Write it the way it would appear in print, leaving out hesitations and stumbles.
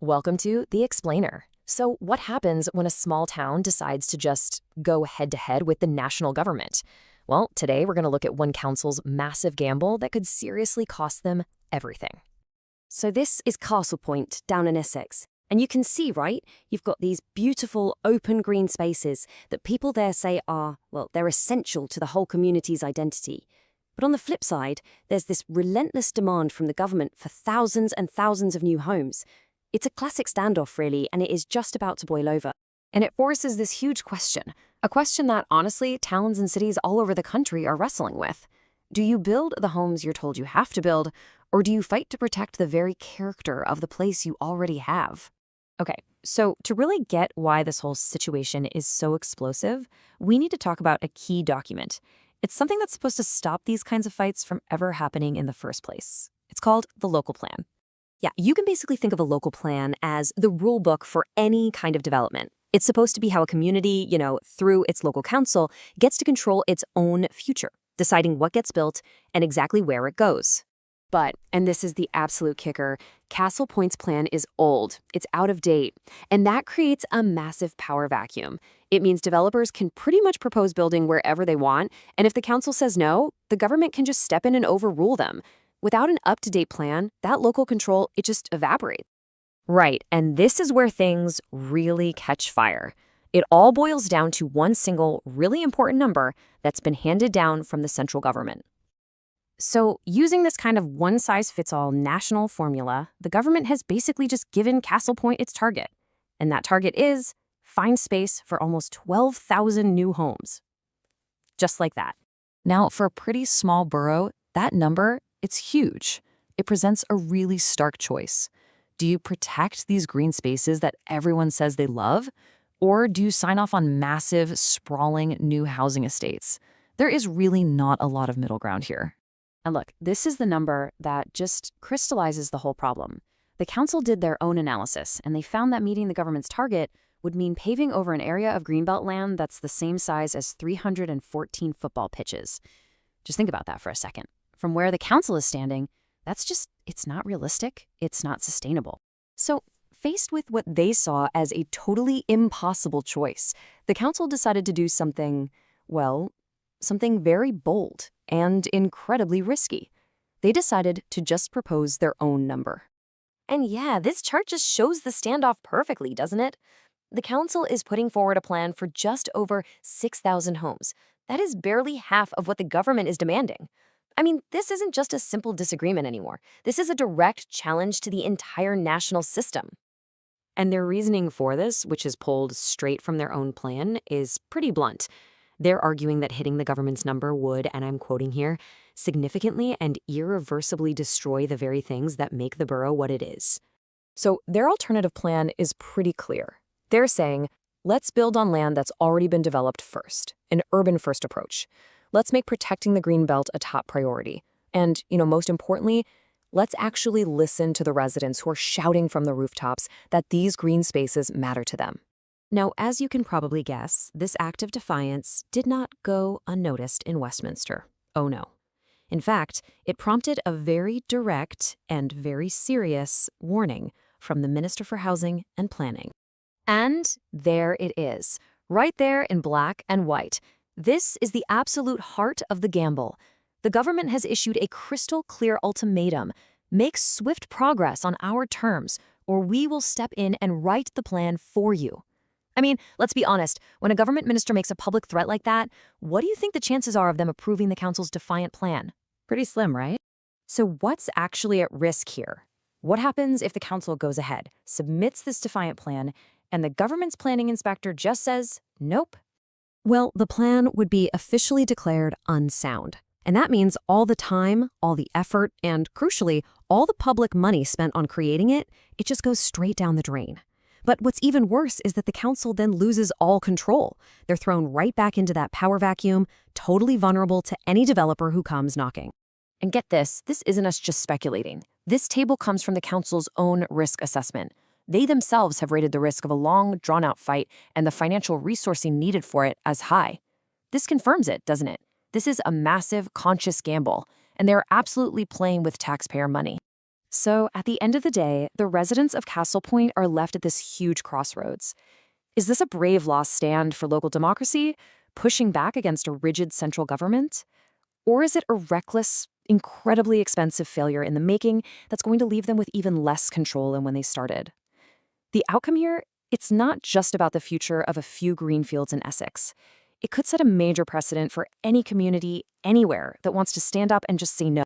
Welcome to The Explainer. So, what happens when a small town decides to just go head to head with the national government? Well, today we're going to look at one council's massive gamble that could seriously cost them everything. So this is Castle Point, down in Essex. And you can see, right, you've got these beautiful open green spaces that people there say are, well, they're essential to the whole community's identity. But on the flip side, there's this relentless demand from the government for thousands and thousands of new homes. It's a classic standoff, really, and it is just about to boil over. And it forces this huge question, a question that, honestly, towns and cities all over the country are wrestling with. Do you build the homes you're told you have to build, or do you fight to protect the very character of the place you already have? Okay, so to really get why this whole situation is so explosive, we need to talk about a key document. It's something that's supposed to stop these kinds of fights from ever happening in the first place. It's called the local plan. Yeah, you can basically think of a local plan as the rule book for any kind of development. It's supposed to be how a community, through its local council, gets to control its own future, deciding what gets built and exactly where it goes. But, and this is the absolute kicker, Castle Point's plan is old, it's out of date, and that creates a massive power vacuum. It means developers can pretty much propose building wherever they want, and if the council says no, the government can just step in and overrule them. Without an up-to-date plan, that local control, it just evaporates. Right, and this is where things really catch fire. It all boils down to one single, really important number that's been handed down from the central government. So, using this kind of one-size-fits-all national formula, the government has basically just given Castle Point its target. And that target is find space for almost 12,000 new homes. Just like that. Now, for a pretty small borough, that number, it's huge. It presents a really stark choice. Do you protect these green spaces that everyone says they love? Or do you sign off on massive, sprawling new housing estates? There is really not a lot of middle ground here. And look, this is the number that just crystallizes the whole problem. The council did their own analysis, and they found that meeting the government's target would mean paving over an area of greenbelt land that's the same size as 314 football pitches. Just think about that for a second. From where the council is standing, it's not realistic, it's not sustainable. So, faced with what they saw as a totally impossible choice, the council decided to do something very bold and incredibly risky. They decided to just propose their own number. And yeah, this chart just shows the standoff perfectly, doesn't it? The council is putting forward a plan for just over 6,000 homes. That is barely half of what the government is demanding. I mean, this isn't just a simple disagreement anymore. This is a direct challenge to the entire national system. And their reasoning for this, which is pulled straight from their own plan, is pretty blunt. They're arguing that hitting the government's number would, and I'm quoting here, significantly and irreversibly destroy the very things that make the borough what it is. So their alternative plan is pretty clear. They're saying, let's build on land that's already been developed first, an urban-first approach. Let's make protecting the green belt a top priority. And, most importantly, let's actually listen to the residents who are shouting from the rooftops that these green spaces matter to them. Now, as you can probably guess, this act of defiance did not go unnoticed in Westminster. Oh no. In fact, it prompted a very direct and very serious warning from the Minister for Housing and Planning. And there it is, right there in black and white. This is the absolute heart of the gamble. The government has issued a crystal clear ultimatum. Make swift progress on our terms, or we will step in and write the plan for you. I mean, let's be honest, when a government minister makes a public threat like that, what do you think the chances are of them approving the council's defiant plan? Pretty slim, right? So what's actually at risk here? What happens if the council goes ahead, submits this defiant plan, and the government's planning inspector just says, nope? Well, the plan would be officially declared unsound. And that means all the time, all the effort, and crucially, all the public money spent on creating it, it just goes straight down the drain. But what's even worse is that the council then loses all control. They're thrown right back into that power vacuum, totally vulnerable to any developer who comes knocking. And get this isn't us just speculating. This table comes from the council's own risk assessment. They themselves have rated the risk of a long, drawn-out fight and the financial resourcing needed for it as high. This confirms it, doesn't it? This is a massive, conscious gamble, and they're absolutely playing with taxpayer money. So, at the end of the day, the residents of Castle Point are left at this huge crossroads. Is this a brave last stand for local democracy, pushing back against a rigid central government? Or is it a reckless, incredibly expensive failure in the making that's going to leave them with even less control than when they started? The outcome here, it's not just about the future of a few green fields in Essex. It could set a major precedent for any community, anywhere, that wants to stand up and just say no.